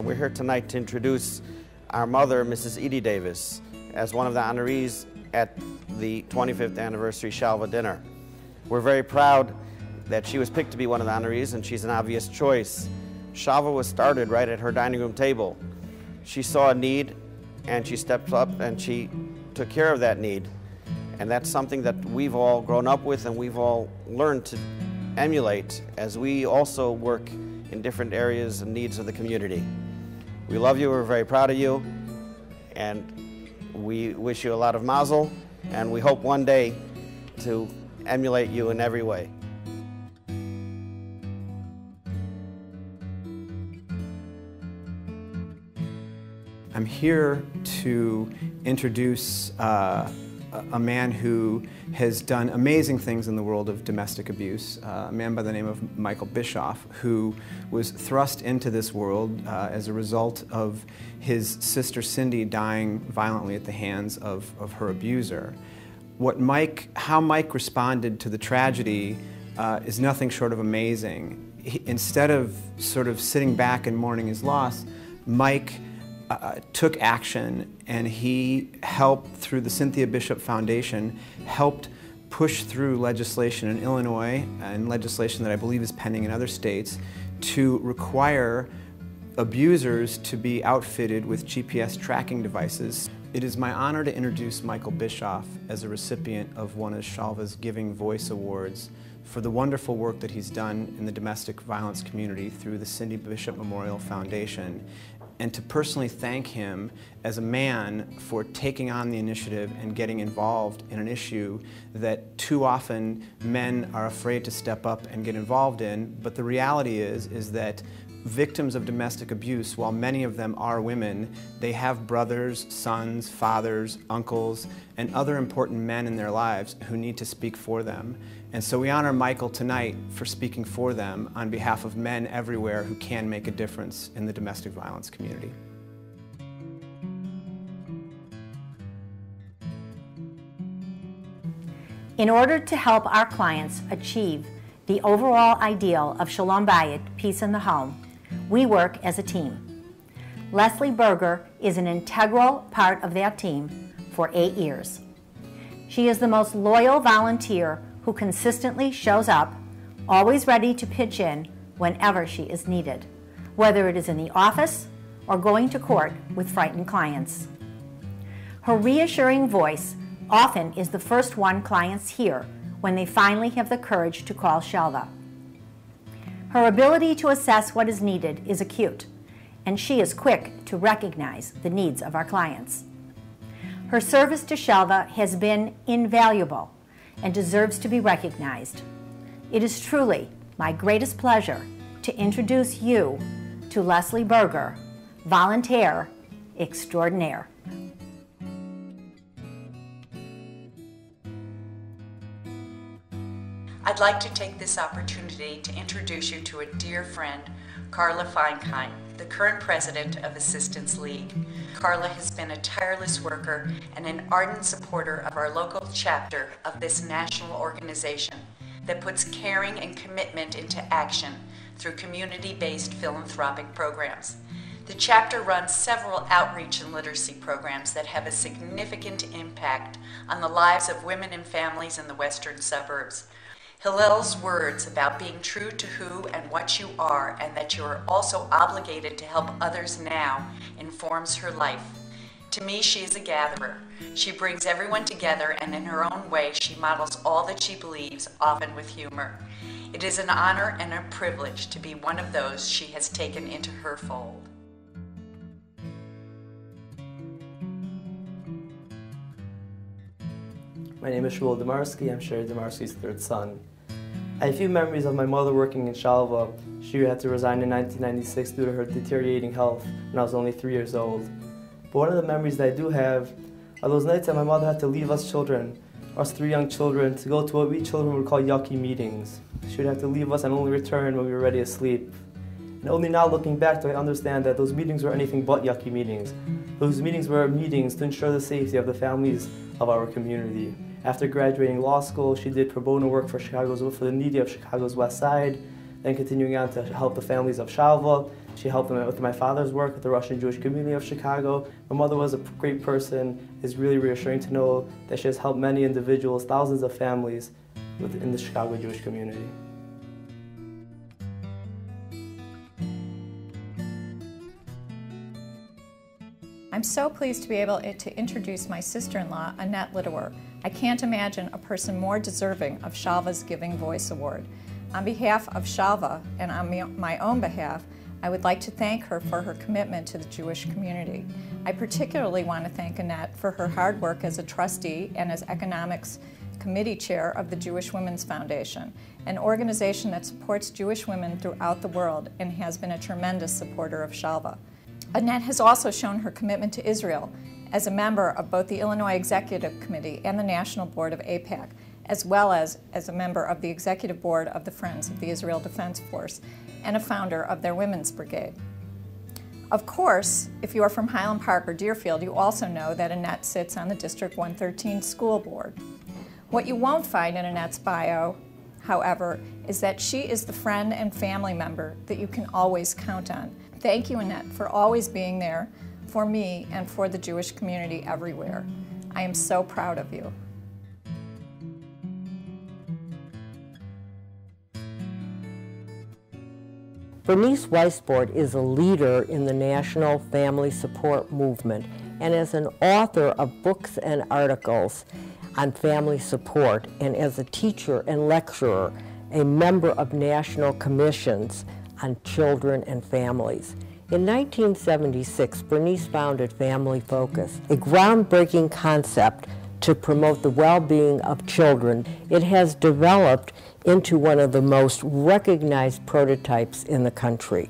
We're here tonight to introduce our mother, Mrs. Edie Davis, as one of the honorees at the 25th anniversary Shalva dinner. We're very proud that she was picked to be one of the honorees, and she's an obvious choice. Shalva was started right at her dining room table. She saw a need, and she stepped up and she took care of that need. And that's something that we've all grown up with and we've all learned to emulate as we also work in different areas and needs of the community. We love you, we're very proud of you, and we wish you a lot of mazel, and we hope one day to emulate you in every way. I'm here to introduce a man who has done amazing things in the world of domestic abuse, a man by the name of Michael Bischoff, who was thrust into this world as a result of his sister Cindy dying violently at the hands of her abuser. How Mike responded to the tragedy is nothing short of amazing. Instead of sort of sitting back and mourning his loss, Mike took action, and he helped, through the Cynthia Bishop Foundation, helped push through legislation in Illinois and legislation that I believe is pending in other states to require abusers to be outfitted with GPS tracking devices. It is my honor to introduce Michael Bischoff as a recipient of one of Shalva's Giving Voice Awards for the wonderful work that he's done in the domestic violence community through the Cindy Bishop Memorial Foundation, and to personally thank him as a man for taking on the initiative and getting involved in an issue that too often men are afraid to step up and get involved in. But the reality is that victims of domestic abuse, while many of them are women, they have brothers, sons, fathers, uncles, and other important men in their lives who need to speak for them. And so we honor Michael tonight for speaking for them on behalf of men everywhere who can make a difference in the domestic violence community. In order to help our clients achieve the overall ideal of Shalom Bayit, peace in the home, we work as a team. Leslie Berger is an integral part of that team for 8 years. She is the most loyal volunteer who consistently shows up, always ready to pitch in whenever she is needed, whether it is in the office or going to court with frightened clients. Her reassuring voice often is the first one clients hear when they finally have the courage to call Shalva. Her ability to assess what is needed is acute, and she is quick to recognize the needs of our clients. Her service to Shalva has been invaluable and deserves to be recognized. It is truly my greatest pleasure to introduce you to Leslie Berger, volunteer extraordinaire. I'd like to take this opportunity to introduce you to a dear friend, Carla Feinkind, the current president of Assistance League. Carla has been a tireless worker and an ardent supporter of our local chapter of this national organization that puts caring and commitment into action through community-based philanthropic programs. The chapter runs several outreach and literacy programs that have a significant impact on the lives of women and families in the western suburbs. Hillel's words about being true to who and what you are, and that you are also obligated to help others now, informs her life. To me, she is a gatherer. She brings everyone together, and in her own way, she models all that she believes, often with humor. It is an honor and a privilege to be one of those she has taken into her fold. My name is Shmuel Demarsky. I'm Sherry Demarsky's third son. I have few memories of my mother working in Shalva. She had to resign in 1996 due to her deteriorating health when I was only 3 years old. But one of the memories that I do have are those nights that my mother had to leave us children, us 3 young children, to go to what we children would call yucky meetings. She would have to leave us and only return when we were ready to sleep. And only now looking back do I understand that those meetings were anything but yucky meetings. Those meetings were meetings to ensure the safety of the families of our community. After graduating law school, she did pro bono work for the needy of Chicago's West Side, then continuing on to help the families of Shalva, She helped me with my father's work with the Russian Jewish community of Chicago. My mother was a great person. It's really reassuring to know that she has helped many individuals, thousands of families within the Chicago Jewish community. I'm so pleased to be able to introduce my sister-in-law, Annette Littewer. I can't imagine a person more deserving of Shalva's Giving Voice Award. On behalf of Shalva and on my own behalf, I would like to thank her for her commitment to the Jewish community. I particularly want to thank Annette for her hard work as a trustee and as Economics Committee Chair of the Jewish Women's Foundation, an organization that supports Jewish women throughout the world and has been a tremendous supporter of Shalva. Annette has also shown her commitment to Israel as a member of both the Illinois Executive Committee and the National Board of AIPAC, as well as a member of the Executive Board of the Friends of the Israel Defense Force and a founder of their Women's Brigade. Of course, if you are from Highland Park or Deerfield, you also know that Annette sits on the District 113 School Board. What you won't find in Annette's bio, however, is that she is the friend and family member that you can always count on. Thank you, Annette, for always being there for me and for the Jewish community everywhere. I am so proud of you. Bernice Weisbord is a leader in the National Family Support Movement and as an author of books and articles on family support, and as a teacher and lecturer, a member of national commissions on children and families. In 1976, Bernice founded Family Focus, a groundbreaking concept to promote the well-being of children. It has developed into one of the most recognized prototypes in the country.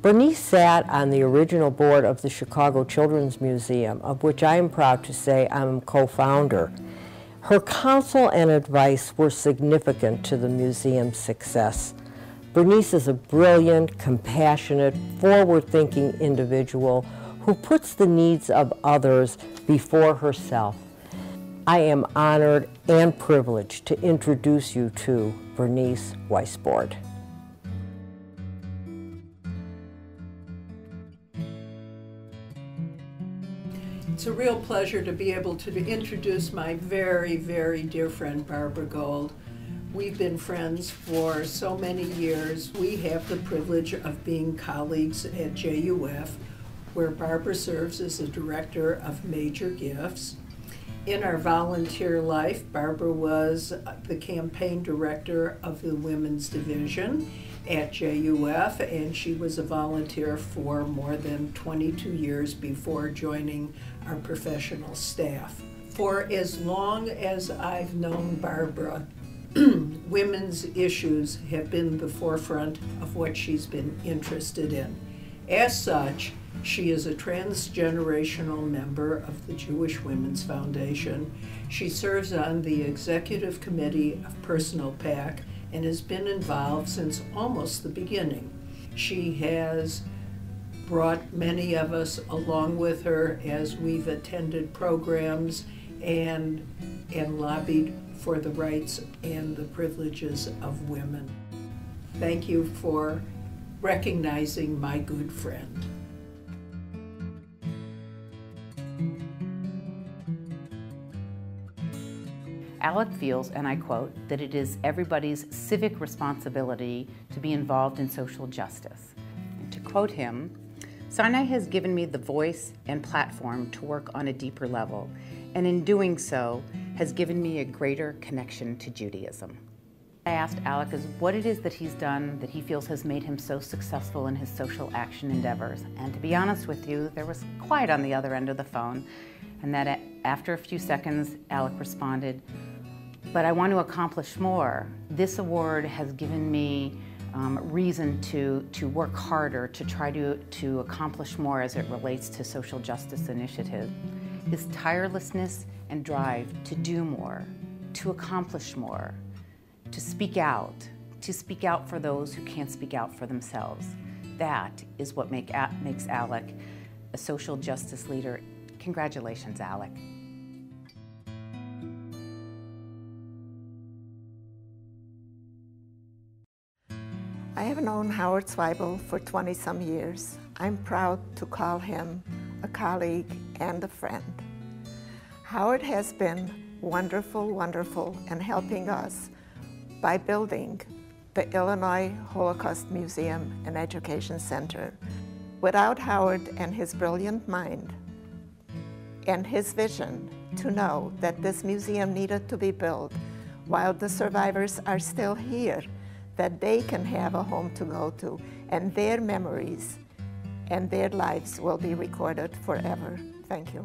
Bernice sat on the original board of the Chicago Children's Museum, of which I am proud to say I'm co-founder. Her counsel and advice were significant to the museum's success. Bernice is a brilliant, compassionate, forward-thinking individual who puts the needs of others before herself. I am honored and privileged to introduce you to Bernice Weisbord. It's a real pleasure to be able to introduce my very, very dear friend Barbara Gold. We've been friends for so many years. We have the privilege of being colleagues at JUF, where Barbara serves as the Director of Major Gifts. In our volunteer life, Barbara was the campaign director of the Women's Division at JUF, and she was a volunteer for more than 22 years before joining our professional staff. For as long as I've known Barbara, women's issues have been the forefront of what she's been interested in. As such, she is a transgenerational member of the Jewish Women's Foundation. She serves on the Executive Committee of Personal PAC and has been involved since almost the beginning. She has brought many of us along with her as we've attended programs and lobbied for the rights and the privileges of women. Thank you for recognizing my good friend. Alec feels, and I quote, that it is everybody's civic responsibility to be involved in social justice. And to quote him, Sinai has given me the voice and platform to work on a deeper level, and in doing so, has given me a greater connection to Judaism. I asked Alec what it is that he's done that he feels has made him so successful in his social action endeavors. And to be honest with you, there was quiet on the other end of the phone, and that after a few seconds, Alec responded, but I want to accomplish more. This award has given me reason to work harder, to try to accomplish more as it relates to social justice initiatives. His tirelessness and drive to do more, to accomplish more, to speak out for those who can't speak out for themselves. That is what makes Alec a social justice leader. Congratulations, Alec. I have known Howard Zweibel for 20-some years. I'm proud to call him a colleague and a friend. Howard has been wonderful in helping us by building the Illinois Holocaust Museum and Education Center. Without Howard and his brilliant mind and his vision to know that this museum needed to be built while the survivors are still here, that they can have a home to go to, and their memories and their lives will be recorded forever. Thank you.